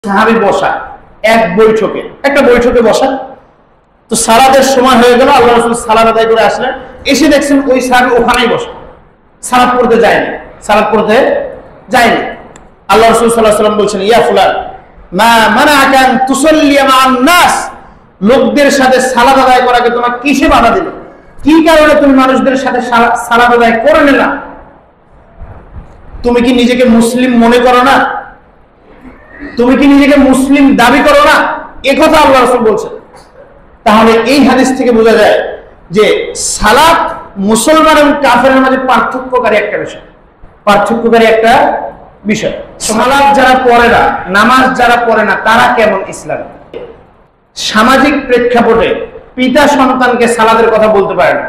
সাহাবী বসা এক বৈঠকে, একটা বৈঠকে বসা। তো সালাতের সময় হয়ে গেল, আল্লাহ রাসূল সালাত আদায় করে আসলেন, এসে দেখছেন ওই সাহাবী ওখানেই বসা, সালাত পড়তে যায়নি, সালাত পড়তে যায়নি। আল্লাহ রাসূল সাল্লাল্লাহু আলাইহি ওয়াসাল্লাম বলছেন, ইয়া ফুলান মা মানাআকা আন তুসাল্লিয়া মা'আন নাস, লোকদের সাথে সালাত আদায় করাকে তোমার কিসে বাধা দিল? কি কারণে তুমি মানুষদের সাথে সালাত আদায় করে নিলা? তুমি কি নিজেকে মুসলিম মনে করো না? তুমি কি নিজেকে মুসলিম দাবি করো না? একথা আল্লাহ রাসূল বলছেন। তাহলে এই হাদিস থেকে বোঝা যায় যে সালাত মুসলমান এবং কাফেরের মাঝে পার্থক্যকারী একটা বিষয়, পার্থক্যকারী একটা বিষয়। সালাত যারা পড়ে না, নামাজ যারা পড়ে না, তারা কেমন ইসলাম? সামাজিক প্রেক্ষাপটে পিতা সন্তানকে সালাতের কথা বলতে পারে না,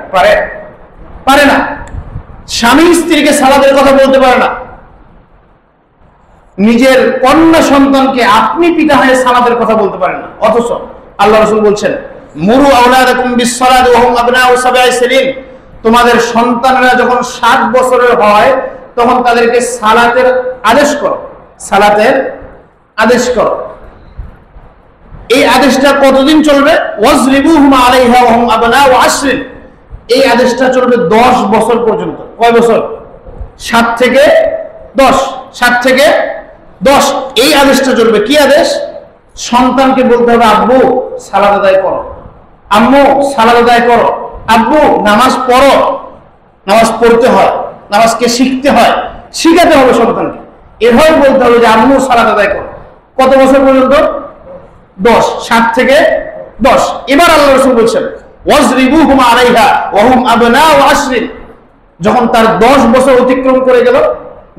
পারে না। স্বামী স্ত্রীকে সালাতের কথা বলতে পারে না। নিজের কন্যা সন্তানকে আপনি পিতা হয়ে সালাতের কথা বলতে পারেন না। অথচ আল্লাহ রাসূল বলছেন, মুরু আওলাদাকুম বিসসালাতি ওয়া হুম আবনাউ সাবঈ সিনিন, তোমাদের সন্তানরা যখন 7 বছরের হয় তখন তাদেরকে সালাতের আদেশ করো, সালাতের আদেশ করো। এই আদেশটা কতদিন চলবে? ওয়াজরিবুহুম আলাইহা ওয়া হুম আবনাউ 10, এই আদেশটা চলবে 10 বছর পর্যন্ত। কয় বছর? 7 থেকে 10, 7 থেকে 10 এই আদেশটা চলবে। কি আদেশ? সন্তানকে বলতে হবে, আব্বু সালাত আদায় করো, আম্মু সালাত আদায় করো, আব্বু নামাজ পড়ো। নামাজ পড়তে হয়, নামাজকে শিখতে হয়, শিখাতে হবে সন্তানকে। এভাবে বলতে হবে যে আম্মু সালাত আদায় করো। কত বছর পর্যন্ত? 10, 7 থেকে 10। এবার আল্লাহ রাসূল বলছেন, ওয়াজরিবুহুম আলাইহা ওয়া হুম আবনাউ 10, যখন তার 10 বছর অতিক্রম করে গেল,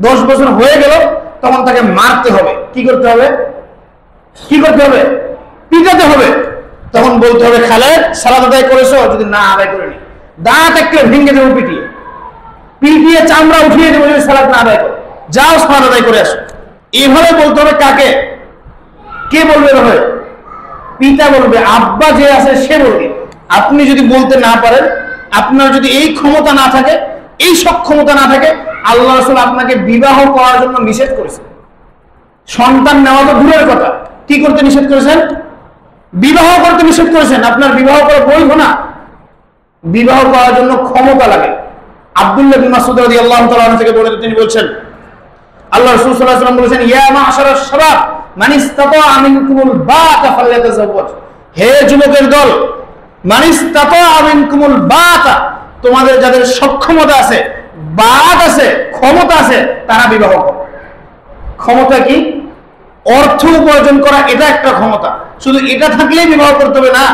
10 বছর হয়ে গেল, তখন তাকে মারতে হবে। কি করতে হবে? কি করতে হবে? পিটাতে হবে। তখন বলতে হবে, খালেদ সালাত আদায় করেছো? যদি না আদায় করেনি, দাঁত একটা ভেঙে দেবো, পিটিয়ে পিটিয়ে চামড়া উঠিয়ে দেবো, যদি সালাত না আদায় করো, যাও সালাত আদায় করে আসো। এভাবে বলতে হবে। কাকে? কে বলবে এভাবে? পিতা বলবে, আব্বা যে আছে সে বলবে। আপনি যদি বলতে না পারেন, আপনার যদি এই ক্ষমতা না থাকে, এই সক্ষমতা না থাকে, আল্লাহ রাসূল আপনাকে বিবাহ করার জন্য নিষেধ করেছেন। সন্তান নেওয়া তো দূরের কথা, কি করতে নিষেধ করেছেন? বিবাহ করতে নিষেধ করেছেন। আপনার বিবাহ করা বৈধ না, বিবাহ করার জন্য ক্ষমতা লাগে। আব্দুল্লাহ বিন মাসউদ রাদিয়াল্লাহু তাআলা আনহু থেকে বর্ণিত, তিনি বলছেন, আল্লাহ রাসূল সাল্লাল্লাহু আলাইহি ওয়াসাল্লাম বলেছেন, ইয়া মা'শারাশ শাবাব মান ইসতাতাআ মিনকুমুল বাতা ফালইয়াতাযাওয়াজ, হে যুবকের দল, মান ইসতাতাআ মিনকুমুল বাতা, তোমাদের যাদের সক্ষমতা আছে, বাত আছে, ক্ষমতা আছে, তারা বিবাহ করো। ক্ষমতা কি? অর্থ উপার্জন করা, এটা একটা ক্ষমতা। শুধু এটা থাকলেই বিবাহ করতে হবে না।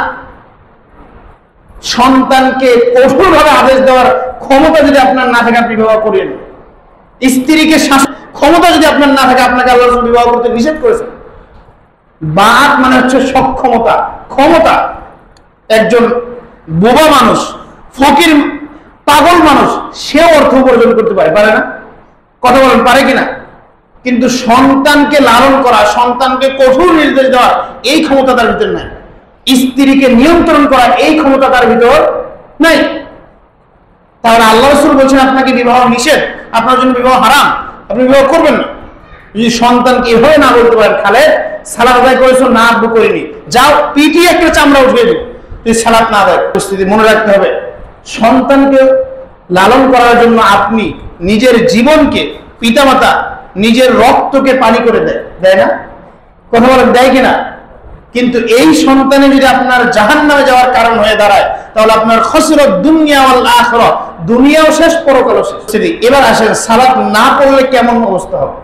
সন্তানকে কঠোরভাবে আদেশ দেওয়ার ক্ষমতা যদি আপনার না থাকে, আপনি বিবাহ করিয়েন। স্ত্রীকে ক্ষমতা যদি আপনার না থাকে, আপনাকে আল্লাহ রাসূল বিবাহ করতে নিষেধ করেছেন। বাত মানে হচ্ছে সক্ষমতা, ক্ষমতা। একজন বোবা মানুষ, ফকির, পাগল মানুষ, সে অর্থ উপার্জন করতে পারে না? কথা বলেন, পারে কিনা? কিন্তু সন্তানকে লালন করা, সন্তানকে কঠোর নির্দেশ দেওয়া, এই ক্ষমতা তার ভিতর নাই। স্ত্রীকে নিয়ন্ত্রণ করা, এই ক্ষমতা তার ভিতর নাই। তাহলে আল্লাহ রাসূল বলছেন আপনাকে বিবাহ নিষেধ, আপনার জন্য বিবাহ হারাম, আপনি বিবাহ করবেন না। যদি সন্তানকে এভাবে না বলতে পারেন, খালেদ সালাত আদায় করেছো? না আব্বু করিনি, যাও পিটিয়ে একটা চামড়া উঠিয়ে দিই, তুই সালাত না আদায়। পরিস্থিতি মনে রাখতে হবে, সন্তানকে লালন করার জন্য আপনি নিজের জীবনকে, পিতামাতা নিজের রক্তকে পানি করে দেয় না? কথা বলেন, দেয় কিনা? কিন্তু এই সন্তানে যদি আপনার জাহান্নামে যাওয়ার কারণ হয়ে দাঁড়ায়, তাহলে আপনার খসরত দুনিয়া ওয়াল আখিরাহ, দুনিয়াও শেষ, পরকালও শেষ। এবার আসেন, সালাত না পড়লে কেমন অবস্থা হবে?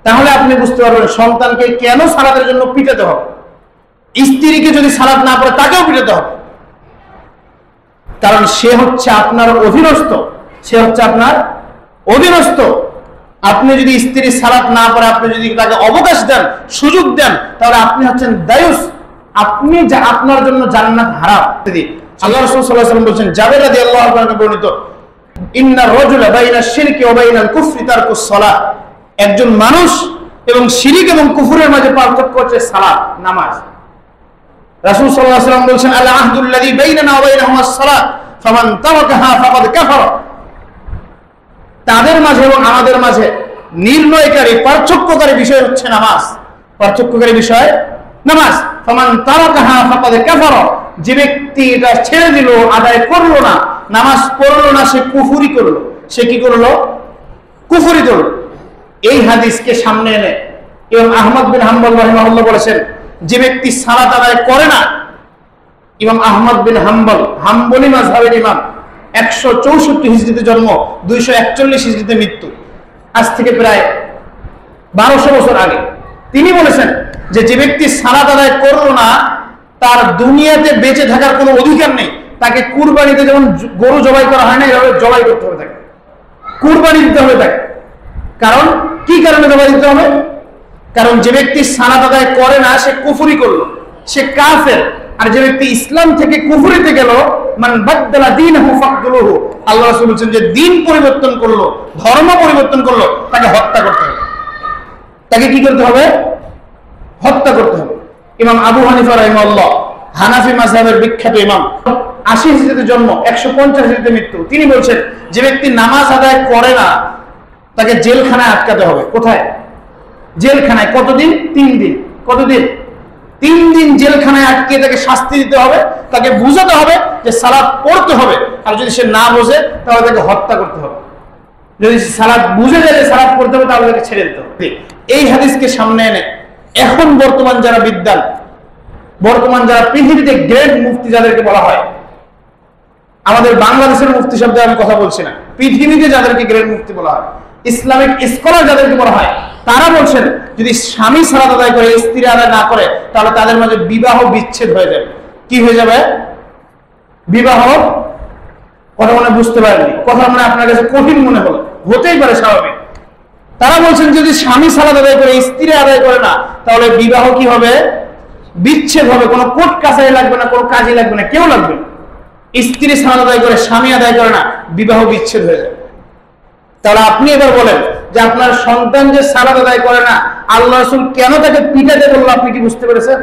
তাহলে আপনি বুঝতে পারবেন সন্তানকে কেন সালাতের জন্য পিটাতে হবে। স্ত্রীকে যদি সালাত না পড়ে, তাকেও পিটাতে হবে, কারণ সে হচ্ছে আপনার অধীনস্থ, সে হচ্ছে আপনার অধীনস্থ। আপনি যদি স্ত্রী সালাত না পড়ে, আপনি যদি তাকে অবকাশ দেন, সুযোগ দেন, তাহলে আপনি হচ্ছেন দায়ুস, আপনি আপনার জন্য জান্নাত হারাম। আল্লাহ রাসূল সাল্লাল্লাহু আলাইহি ওয়াসাল্লাম বলেছেন, জাবের রাদিয়াল্লাহু আনহু বর্ণিত, ইন্নার রাজুলা বাইনা শিরকি ওয়া বাইনাল কুফরি তারকুস সালাত, একজন মানুষ এবং শিরক এবং কুফরের মাঝে পার্থক্য হচ্ছে সালাত, নামাজ। রাসূল সাল্লাল্লাহু আলাইহি ওয়াসাল্লাম বলেছেন, আল আহদুল্লাযী বাইনানা ওয়া বাইনাহুমাস সালাত ফামান তারাকাহা ফাকাদ কাফারা, তাদের মাঝে এবং আমাদের মাঝে নির্ণয়কারী, পার্থক্যকারী বিষয় হচ্ছে নামাজ। পার্থক্যকারী বিষয় নামাজ। ফামান তারাকাহা ফাকাদ কাফারা, যে ব্যক্তি এটা ছেড়ে দিল, আদায় করলো না, নামাজ পড়লো না, সে কুফরি করলো। সে কি করলো? কুফরি করলো। এই হাদিসকে সামনে এনে ইমাম আহমদ বিন হাম্বল রাহিমাহুল্লাহ বলেছেন, যে ব্যক্তি সালাত আদায় করে না, ইমাম আহমদ বিন হাম্বল হাম্বলি মাযহাবের ইমাম, 164 হিজরিতে জন্ম, 241 হিজরিতে মৃত্যু, আজ থেকে প্রায় 1200 বছর আগে। তিনি বলেছেন যে যে ব্যক্তি সালাত আদায় করলো না, তার দুনিয়াতে বেঁচে থাকার কোনো অধিকার নেই। তাকে কুরবানিতে যেমন গরু জবাই করা হয় না, এভাবে জবাই করতে হবে, তাকে কুরবানি দিতে হবে তাকে। কারণ কি কারণে জবাই দিতে হবে? কারণ যে ব্যক্তি সালাত আদায় করে না, সে কুফরি করলো, সে কাফের। আর যে ব্যক্তি ইসলাম থেকে কুফরিতে গেল, মান বাদদালা দীনহু ফাকতুলুহু, আল্লাহ রাসূল বলেছেন যে দিন পরিবর্তন করলো, ধর্ম পরিবর্তন করলো, তাকে হত্যা করতে হবে। তাকে কি করতে হবে? হত্যা করতে হবে। ইমাম আবু হানিফা রাহিমাহুল্লাহ, হানাফি মাযহাবের বিখ্যাত ইমাম, 80 হিজরিতে জন্ম, 150 হিজরিতে মৃত্যু। তিনি বলছেন যে ব্যক্তি নামাজ আদায় করে না, তাকে জেলখানায় আটকাতে হবে। কোথায়? জেলখানায়। কতদিন? 3 দিন। কতদিন? 3 দিন জেলখানায় আটকে তাকে শাস্তি দিতে হবে, তাকে বুঝাতে হবে যে সালাত পড়তে হবে। আর যদি সে না বোঝে তাহলে তাকে হত্যা করতে হবে। যদি সালাত বুঝে যায় যে সালাত পড়তে হবে, তাহলে তাকে ছেড়ে দিতে হবে। এই হাদিসকে সামনে এনে এখন বর্তমান যারা বিদ্বান, বর্তমান যারা পৃথিবীতে গ্রেট মুফতি যাদেরকে বলা হয়, আমাদের বাংলাদেশের মুফতি শব্দে আমি কথা বলছি না, পৃথিবীতে যাদেরকে গ্রেট মুফতি বলা হয়, ইসলামিক স্কলার যাদেরকে বলা হয়, তারা বলছেন যদি স্বামী সালাত আদায় করে, স্ত্রী আদায় না করে, তাহলে তাদের মাঝে বিবাহ বিচ্ছেদ হয়ে যাবে। কি হয়ে যাবে? বিবাহ। কথা মনে বুঝতে পারেননি, কথা মনে আপনার কাছে কঠিন মনে হলো, হতেই পারে, স্বাভাবিক। তারা বলছেন যদি স্বামী সালাত আদায় করে, স্ত্রী আদায় করে না, তাহলে বিবাহ কি হবে? বিচ্ছেদ হবে। কোনো কোর্ট কাছারি লাগবে না, কোনো কাজই লাগবে না, কেউ লাগবে না। স্ত্রী সালাত আদায় করে, স্বামী আদায় করে না, বিবাহ বিচ্ছেদ হয়ে যাবে। তাহলে আপনি এবার বলেন যে আপনার সন্তান যে সালাত আদায় করে না, আল্লাহ রাসূল কেন তাকে পিটাতে বলল? আপনি কি বুঝতে পেরেছেন?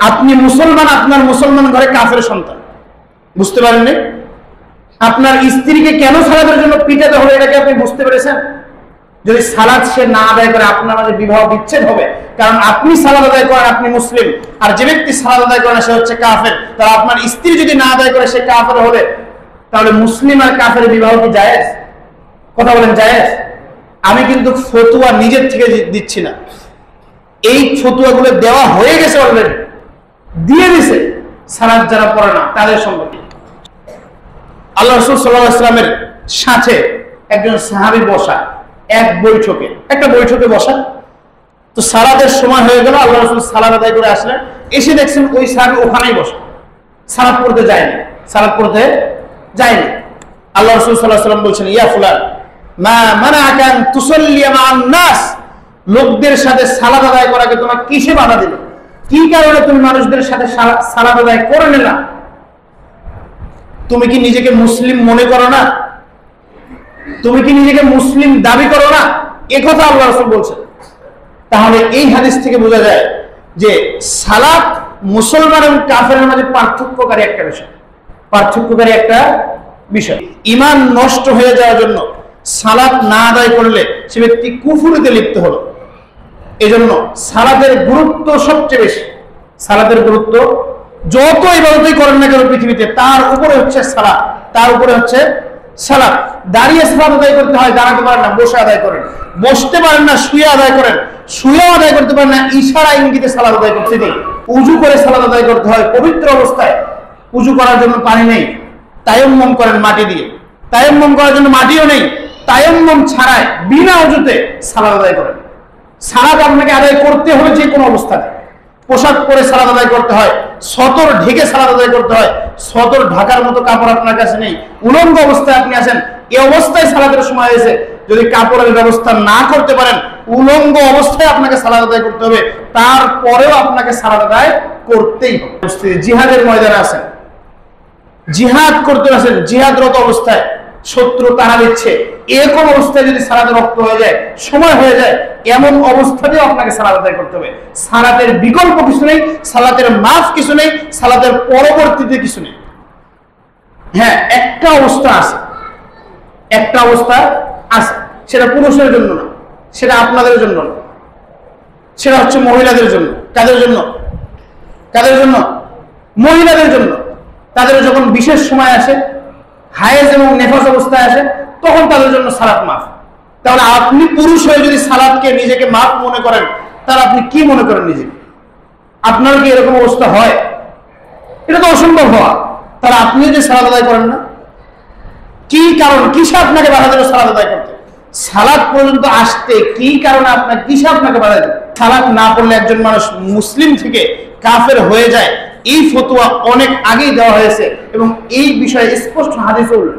আপনি মুসলমান, আপনার মুসলমান ঘরে কাফের সন্তান, বুঝতে পারেননি? আপনার স্ত্রীকে কেন সালাতের জন্য পিটাতে হবে, এটাকে আপনি বুঝতে পেরেছেন? যদি সালাত সে না আদায় করে, আপনার মাঝে বিবাহ বিচ্ছেদ হবে। কারণ আপনি সালাত আদায় করেন, আপনি মুসলিম, আর যে ব্যক্তি সালাত আদায় করে না, সে হচ্ছে কাফের। তাহলে আপনার স্ত্রী যদি না আদায় করে, সে কাফের হলে, তাহলে মুসলিম আর কাফের বিবাহ কি জায়েজ? কথা বলেন, জায়েজ? আমি কিন্তু ফতুয়া নিজের থেকে দিচ্ছি না, এই ফতুয়াগুলো দেওয়া হয়ে গেছে অলরেডি, দিয়ে দিছে সালাত যারা পড়ে না তাদের সম্পর্কে। আল্লাহ রাসূল সাল্লাল্লাহু আলাইহি ওয়াসাল্লামের সাথে একজন সাহাবী বসা, এক বৈঠকে, একটা বৈঠকে বসা। তো সালাতের সময় হয়ে গেল, আল্লাহ রাসূল সালাত আদায় করে আসলেন, এসে দেখছেন ওই সাহাবী ওখানেই বসা, সালাত পড়তে যায়নি, সালাত পড়তে যায়নি। আল্লাহ রাসূল সাল্লাল্লাহু আলাইহি ওয়াসাল্লাম বলছেন, ইয়া ফুলান মা মানাআকা আন তুসাল্লি মা'আন নাস, লোকদের সাথে সালাত আদায় করাকে তোমার কিসে বাধা দিল? কি কারণে তুমি মানুষদের সাথে সালাত আদায় করে নিলা? তুমি কি নিজেকে মুসলিম মনে করো না? তুমি কি নিজেকে মুসলিম দাবি করো না? একথা আল্লাহ রাসূল বলছেন। তাহলে এই হাদিস থেকে বোঝা যায় যে সালাত মুসলমান এবং কাফেরের মাঝে পার্থক্যকারী একটা বিষয়, পার্থক্যকারী একটা বিষয়। ঈমান নষ্ট হয়ে যাওয়ার জন্য সালাত না আদায় করলে সে ব্যক্তি কুফরিতে লিপ্ত হলো। এজন্য সালাতের গুরুত্ব সবচেয়ে বেশি। সালাতের গুরুত্ব, যত ইবাদতই করেন না কেন পৃথিবীতে, তার উপরে হচ্ছে সালাত, তার উপরে হচ্ছে সালাত। দাঁড়িয়ে সালাত আদায় করতে হয়, দাঁড়াতে পারেন না, বসে আদায় করেন। বসতে পারেন না, শুয়ে আদায় করেন। শুয়েও আদায় করতে পারেন না, ইশারা ইঙ্গিতে সালাত আদায় করতে নেই। উযু করে সালাত আদায় করতে হয় পবিত্র অবস্থায়। উযু করার জন্য পানি নেই, তায়াম্মুম করেন মাটি দিয়ে। তায়াম্মুম করার জন্য মাটিও নেই, তায়াম্মুম ছাড়াই বিনা ওযুতে সালাত আদায় করেন। সালাত আপনাকে আদায় করতে হবে যে কোনো অবস্থাতে। পোশাক পরে সালাত আদায় করতে হয়, সতর ঢেকে সালাত আদায় করতে হয়। সতর ঢাকার মতো কাপড় আপনার কাছে নেই, উলঙ্গ অবস্থায় আপনি আছেন, এই অবস্থায় সালাতের সময় এসে যদি কাপড়ের ব্যবস্থা না করতে পারেন, উলঙ্গ অবস্থায় আপনাকে সালাত আদায় করতে হবে, তারপরেও আপনাকে সালাত আদায় করতেই হবে। জিহাদের ময়দানে আছেন, জিহাদ করতে আছেন, জিহাদরত অবস্থায় শত্রু তাড়া দিচ্ছে, এরকম অবস্থায় যদি সালাতে রক্ত হয়ে যায়, সময় হয়ে যায়, এমন অবস্থাতেও আপনাকে সালাত আদায় করতে হবে। সালাতের বিকল্প কিছু নেই, সালাতের মাফ কিছু নেই, সালাতের পরবর্তীতে কিছু নেই। হ্যাঁ, একটা অবস্থা আছে, একটা অবস্থা আছে, সেটা পুরুষের জন্য না, সেটা আপনাদের জন্য না। সেটা হচ্ছে মহিলাদের জন্য। কাদের জন্য? কাদের জন্য? মহিলাদের জন্য। তাদের যখন বিশেষ সময় আসে, হায়েজ এবং নেফাস অবস্থায় আসে, তখন তাদের জন্য সালাত মাফ। তাহলে আপনি পুরুষ হয়ে যদি সালাতকে নিজেকে মাফ মনে করেন, তাহলে আপনি কি মনে করেন নিজেকে? আপনার কি এরকম অবস্থা হয়? এটা তো অসম্ভব হওয়া। তাহলে আপনি যে সালাত আদায় করেন না, কি কারণ? কিসে আপনাকে বাধা দেবে সালাত আদায় করতে? সালাত পর্যন্ত আসতে কি কারণে আপনাকে, কিসে আপনাকে বাধা দেবে? সালাত না পড়লে একজন মানুষ মুসলিম থেকে কাফের হয়ে যায়, এই ফতোয়া অনেক আগেই দেওয়া হয়েছে এবং এই বিষয়ে স্পষ্ট হাদিসে উল্লেখ।